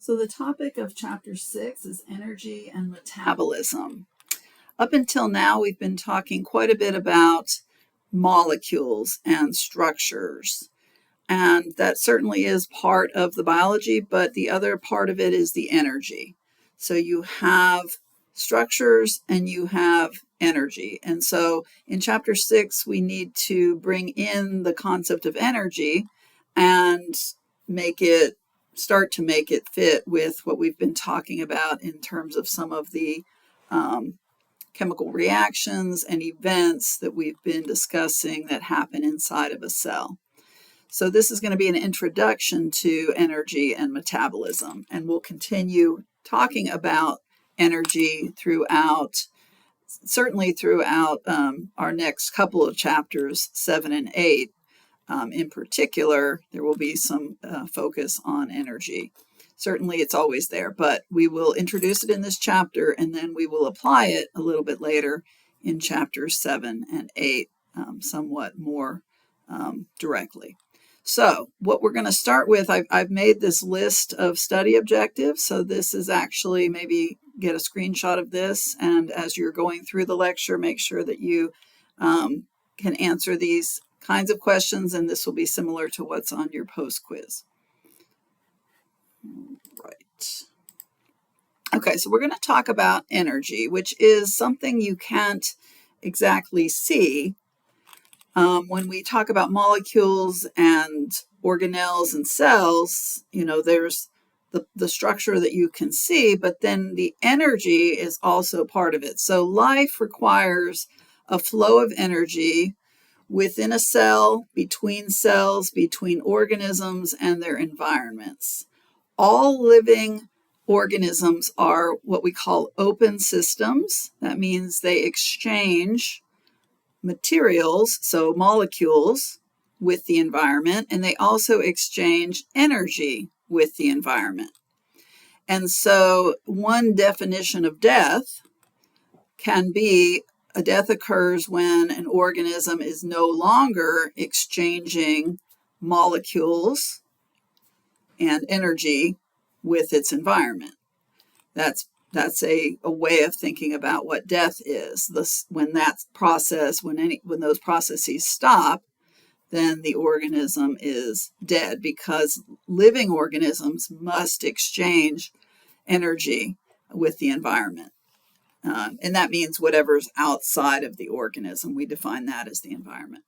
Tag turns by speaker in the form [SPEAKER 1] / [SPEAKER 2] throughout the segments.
[SPEAKER 1] So the topic of chapter 6 is energy and metabolism. Up until now, we've been talking quite a bit about molecules and structures. And that certainly is part of the biology, but the other part of it is the energy. So you have structures and you have energy. And so in chapter 6, we need to bring in the concept of energy and start to make it fit with what we've been talking about in terms of some of the chemical reactions and events that we've been discussing that happen inside of a cell. So this is going to be an introduction to energy and metabolism, and we'll continue talking about energy certainly throughout our next couple of chapters, 7 and 8. In particular, there will be some focus on energy. Certainly it's always there, but we will introduce it in this chapter and then we will apply it a little bit later in chapters 7 and 8 somewhat more directly. So what we're going to start with, I've made this list of study objectives. So this is actually, maybe get a screenshot of this, and as you're going through the lecture, make sure that you can answer these kinds of questions, and this will be similar to what's on your post quiz. Right. Okay, so we're going to talk about energy, which is something you can't exactly see. When we talk about molecules and organelles and cells, there's the structure that you can see, but then the energy is also part of it. So life requires a flow of energy within a cell, between organisms and their environments. All living organisms are what we call open systems. That means they exchange materials, so molecules, with the environment, and they also exchange energy with the environment. And so one definition of death can be a death occurs when an organism is no longer exchanging molecules and energy with its environment. That's a way of thinking about what death is. When those processes stop, then the organism is dead, because living organisms must exchange energy with the environment. And that means whatever's outside of the organism. We define that as the environment.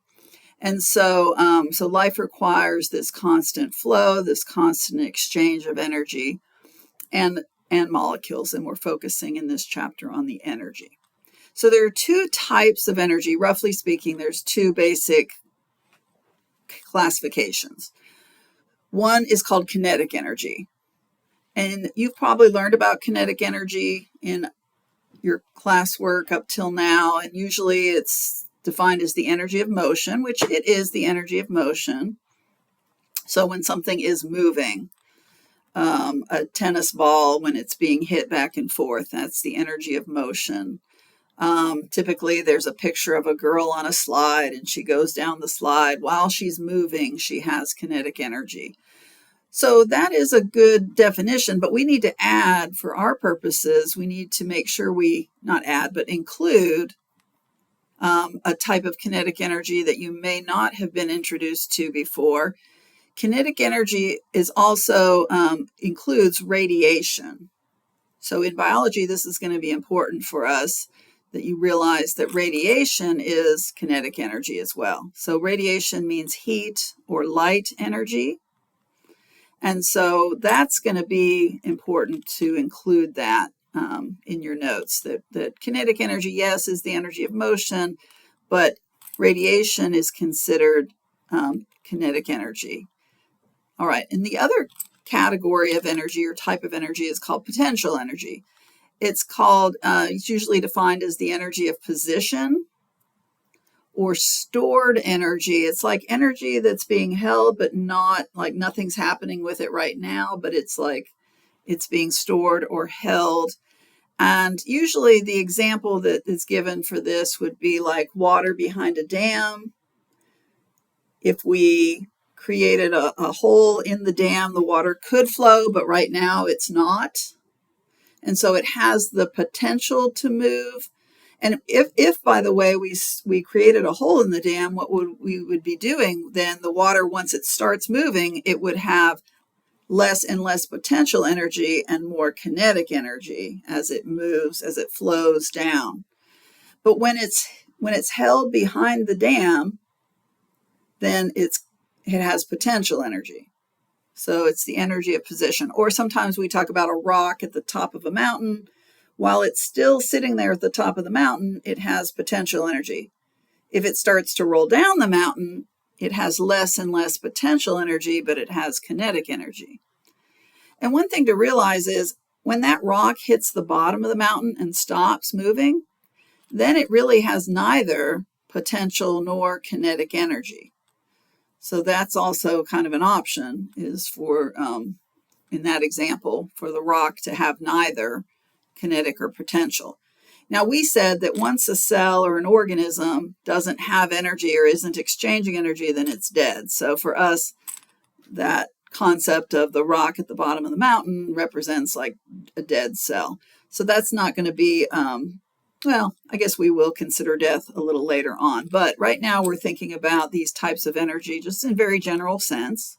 [SPEAKER 1] And so life requires this constant flow, this constant exchange of energy and molecules, and we're focusing in this chapter on the energy. So there are two types of energy. Roughly speaking, there's two basic classifications. One is called kinetic energy. And you've probably learned about kinetic energy in your classwork up till now, and usually it's defined as the energy of motion, which it is the energy of motion. So when something is moving, a tennis ball, when it's being hit back and forth, that's the energy of motion. Typically there's a picture of a girl on a slide and she goes down the slide. While she's moving, she has kinetic energy. So that is a good definition, but we need to add, for our purposes, we need to make sure include a type of kinetic energy that you may not have been introduced to before. Kinetic energy is also includes radiation. So in biology, this is going to be important for us, that you realize that radiation is kinetic energy as well. So radiation means heat or light energy. And so that's going to be important to include that in your notes, that kinetic energy, yes, is the energy of motion, but radiation is considered kinetic energy. All right, and the other category of energy or type of energy is called potential energy. It's usually defined as the energy of position or stored energy. It's like energy that's being held, but not like nothing's happening with it right now, but it's like it's being stored or held. And usually the example that is given for this would be like water behind a dam. If we created a hole in the dam. The water could flow, but right now it's not. And so it has the potential to move. And if by the way, we created a hole in the dam, what we would be doing then, the water, once it starts moving, it would have less and less potential energy and more kinetic energy as it moves, as it flows down. But when it's held behind the dam, then it has potential energy. So it's the energy of position. Or sometimes we talk about a rock at the top of a mountain. While it's still sitting there at the top of the mountain, it has potential energy. If it starts to roll down the mountain, it has less and less potential energy, but it has kinetic energy. And one thing to realize is when that rock hits the bottom of the mountain and stops moving, then it really has neither potential nor kinetic energy. So that's also kind of an option, is for, in that example, for the rock to have neither kinetic or potential. Now, we said that once a cell or an organism doesn't have energy or isn't exchanging energy, then it's dead. So for us, that concept of the rock at the bottom of the mountain represents like a dead cell. So that's not going to be, well, I guess we will consider death a little later on. But right now we're thinking about these types of energy just in very general sense.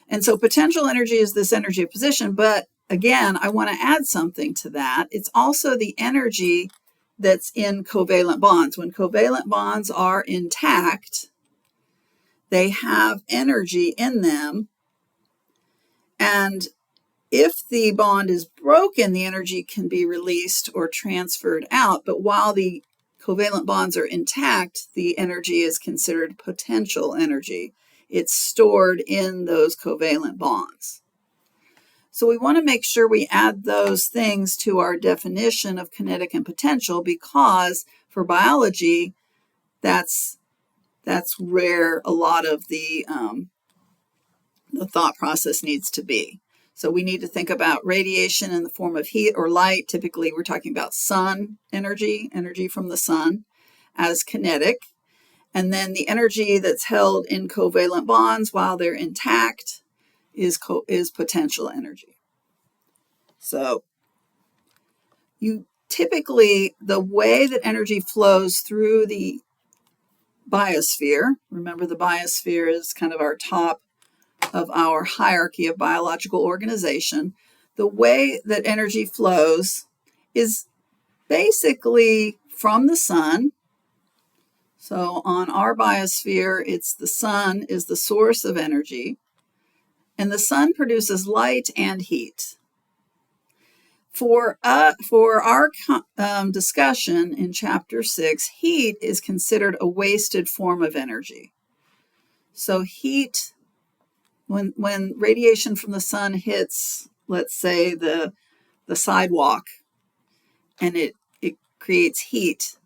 [SPEAKER 1] And so potential energy is this energy of position, but again, I want to add something to that. It's also the energy that's in covalent bonds. When covalent bonds are intact, they have energy in them. And if the bond is broken, the energy can be released or transferred out. But while the covalent bonds are intact, the energy is considered potential energy. It's stored in those covalent bonds. So we want to make sure we add those things to our definition of kinetic and potential, because for biology, that's where a lot of the thought process needs to be. So we need to think about radiation in the form of heat or light. Typically, we're talking about sun energy from the sun, as kinetic. And then the energy that's held in covalent bonds while they're intact is potential energy. So you typically, the way that energy flows through the biosphere, remember the biosphere is kind of our top of our hierarchy of biological organization, the way that energy flows is basically from the sun. So on our biosphere, it's the sun is the source of energy, and the sun produces light and heat. For our discussion in Chapter 6, heat is considered a wasted form of energy. So heat, when radiation from the sun hits, let's say, the sidewalk, and it creates heat,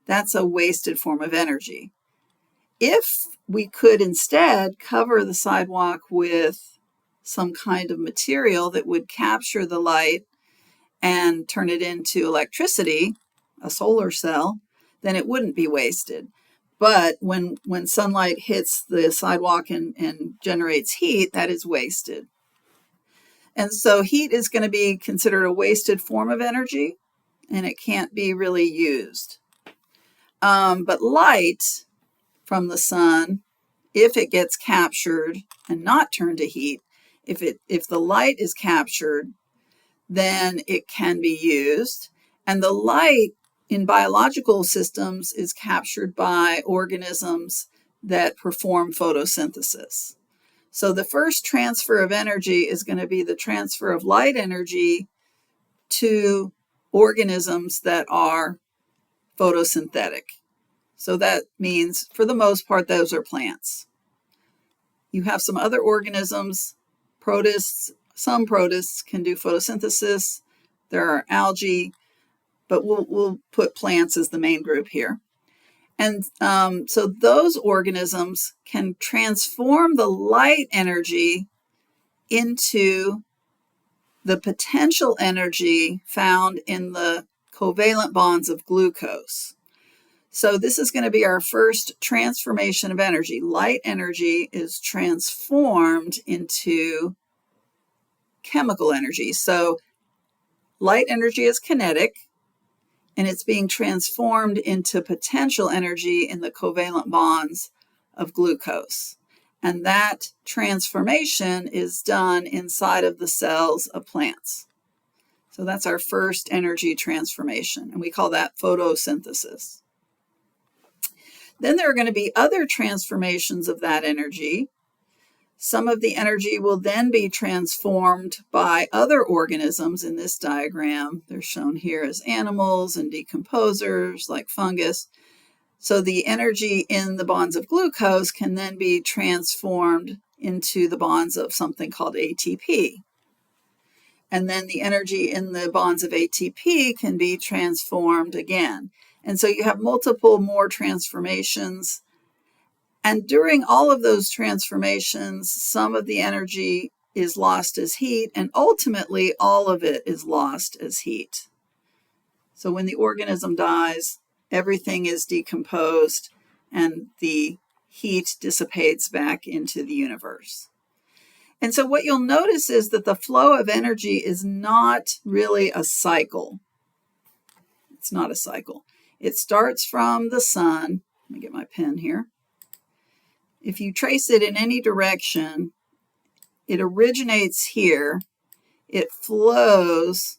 [SPEAKER 1] that's a wasted form of energy. If we could instead cover the sidewalk with some kind of material that would capture the light and turn it into electricity, a solar cell, then it wouldn't be wasted. But when sunlight hits the sidewalk and generates heat, that is wasted. And so heat is going to be considered a wasted form of energy, and it can't be really used. But light from the sun, if it gets captured and not turned to heat, if the light is captured, then it can be used. And the light in biological systems is captured by organisms that perform photosynthesis. So the first transfer of energy is going to be the transfer of light energy to organisms that are photosynthetic. So that means, for the most part, those are plants. You have some other organisms, protists. Some protists can do photosynthesis. There are algae, but we'll put plants as the main group here. And so those organisms can transform the light energy into the potential energy found in the covalent bonds of glucose. So this is going to be our first transformation of energy. Light energy is transformed into chemical energy. So light energy is kinetic, and it's being transformed into potential energy in the covalent bonds of glucose. And that transformation is done inside of the cells of plants. So that's our first energy transformation, and we call that photosynthesis. Then there are going to be other transformations of that energy. Some of the energy will then be transformed by other organisms in this diagram. They're shown here as animals and decomposers like fungus. So the energy in the bonds of glucose can then be transformed into the bonds of something called ATP. And then the energy in the bonds of ATP can be transformed again. And so you have multiple more transformations. And during all of those transformations, some of the energy is lost as heat, and ultimately all of it is lost as heat. So when the organism dies, everything is decomposed and the heat dissipates back into the universe. And so what you'll notice is that the flow of energy is not really a cycle. It's not a cycle. It starts from the sun. Let me get my pen here. If you trace it in any direction, it originates here, it flows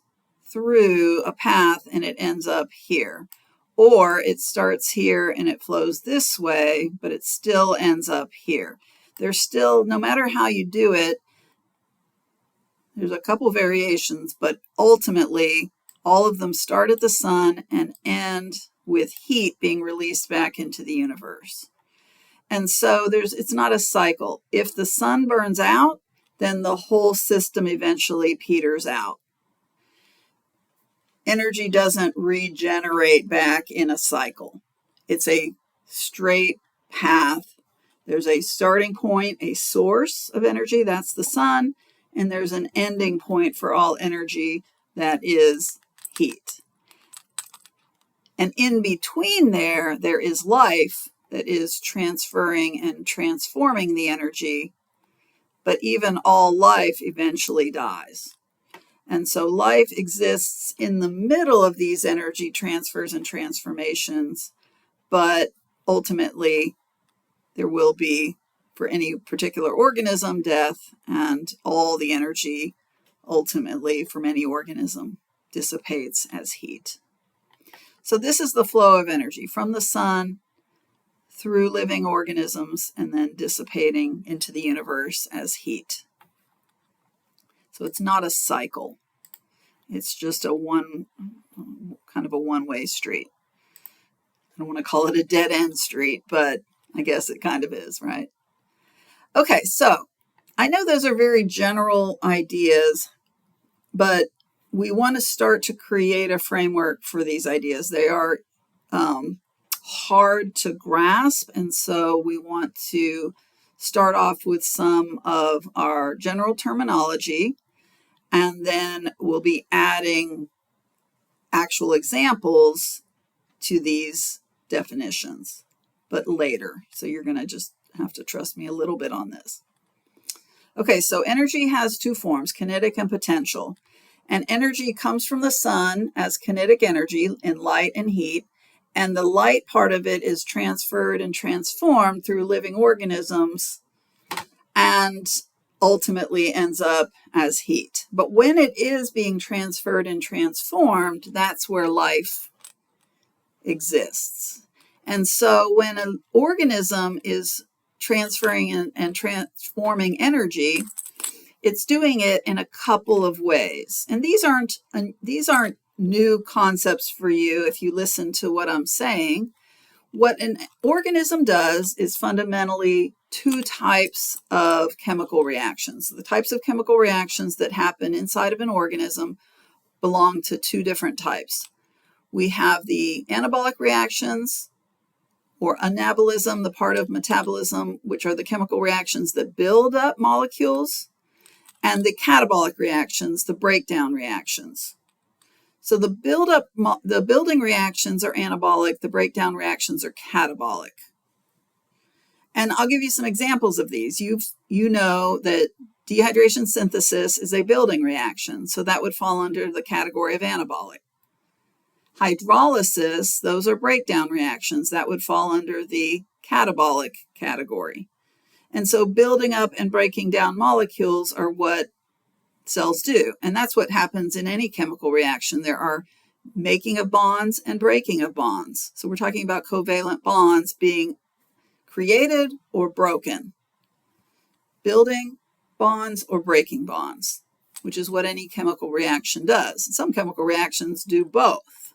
[SPEAKER 1] through a path, and it ends up here. Or it starts here and it flows this way, but it still ends up here. There's still, no matter how you do it, there's a couple variations, but ultimately all of them start at the sun and end with heat being released back into the universe. And so it's not a cycle. If the sun burns out, then the whole system eventually peters out. Energy doesn't regenerate back in a cycle. It's a straight path. There's a starting point, a source of energy, that's the sun, and there's an ending point for all energy, that is heat. And in between there is life that is transferring and transforming the energy, but even all life eventually dies. And so life exists in the middle of these energy transfers and transformations, but ultimately there will be, for any particular organism, death, and all the energy ultimately from any organism dissipates as heat. So this is the flow of energy from the sun through living organisms and then dissipating into the universe as heat. So it's not a cycle. It's just kind of a one-way street. I don't want to call it a dead-end street, but I guess it kind of is, right? Okay, so I know those are very general ideas, but we want to start to create a framework for these ideas. They are hard to grasp, and so we want to start off with some of our general terminology, and then we'll be adding actual examples to these definitions, but later. So you're going to just have to trust me a little bit on this. Okay, so energy has two forms, kinetic and potential. And energy comes from the sun as kinetic energy in light and heat, and the light part of it is transferred and transformed through living organisms and ultimately ends up as heat. But when it is being transferred and transformed, that's where life exists. And so when an organism is transferring and transforming energy, it's doing it in a couple of ways. And these aren't new concepts for you if you listen to what I'm saying. What an organism does is fundamentally two types of chemical reactions. The types of chemical reactions that happen inside of an organism belong to two different types. We have the anabolic reactions, or anabolism, the part of metabolism, which are the chemical reactions that build up molecules, and the catabolic reactions, the breakdown reactions. So the building reactions are anabolic, the breakdown reactions are catabolic. And I'll give you some examples of these. You know that dehydration synthesis is a building reaction, so that would fall under the category of anabolic. Hydrolysis, those are breakdown reactions, that would fall under the catabolic category. And so building up and breaking down molecules are what cells do. And that's what happens in any chemical reaction. There are making of bonds and breaking of bonds. So we're talking about covalent bonds being created or broken, building bonds or breaking bonds, which is what any chemical reaction does. And some chemical reactions do both.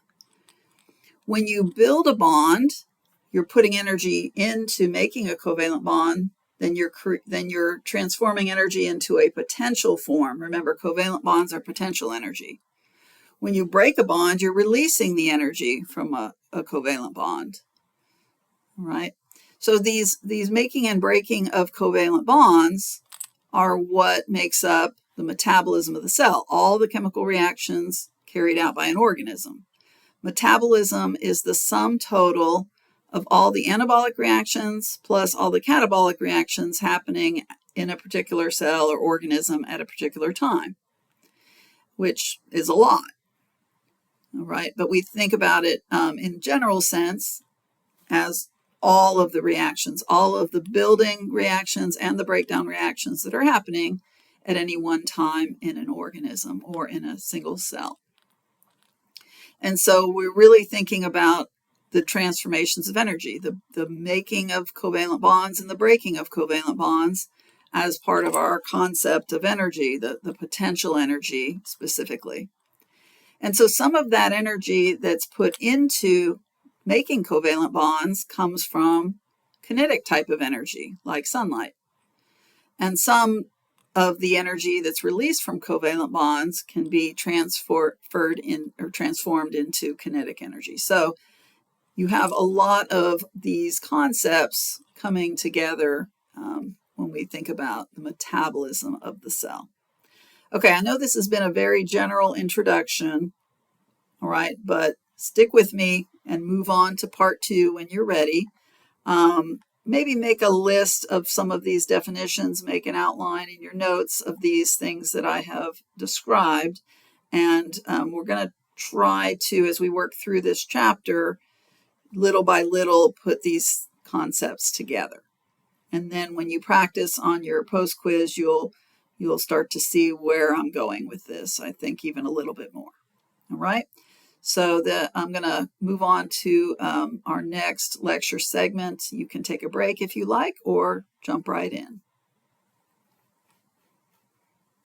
[SPEAKER 1] When you build a bond, you're putting energy into making a covalent bond, then you're transforming energy into a potential form. Remember, covalent bonds are potential energy. When you break a bond, you're releasing the energy from a covalent bond. All right? So these making and breaking of covalent bonds are what makes up the metabolism of the cell, all the chemical reactions carried out by an organism. Metabolism is the sum total of all the anabolic reactions plus all the catabolic reactions happening in a particular cell or organism at a particular time, which is a lot. All right, but we think about it in general sense as all of the reactions, all of the building reactions and the breakdown reactions that are happening at any one time in an organism or in a single cell. And so we're really thinking about the transformations of energy, the making of covalent bonds and the breaking of covalent bonds as part of our concept of energy, the potential energy specifically. And so some of that energy that's put into making covalent bonds comes from kinetic type of energy, like sunlight. And some of the energy that's released from covalent bonds can be transformed into kinetic energy. So you have a lot of these concepts coming together when we think about the metabolism of the cell. Okay, I know this has been a very general introduction, all right, but stick with me and move on to part 2 when you're ready. Maybe make a list of some of these definitions, make an outline in your notes of these things that I have described, and we're going to try to, as we work through this chapter, little by little, put these concepts together. And then when you practice on your post-quiz, you'll start to see where I'm going with this, I think even a little bit more. All right? So I'm going to move on to our next lecture segment. You can take a break if you like or jump right in.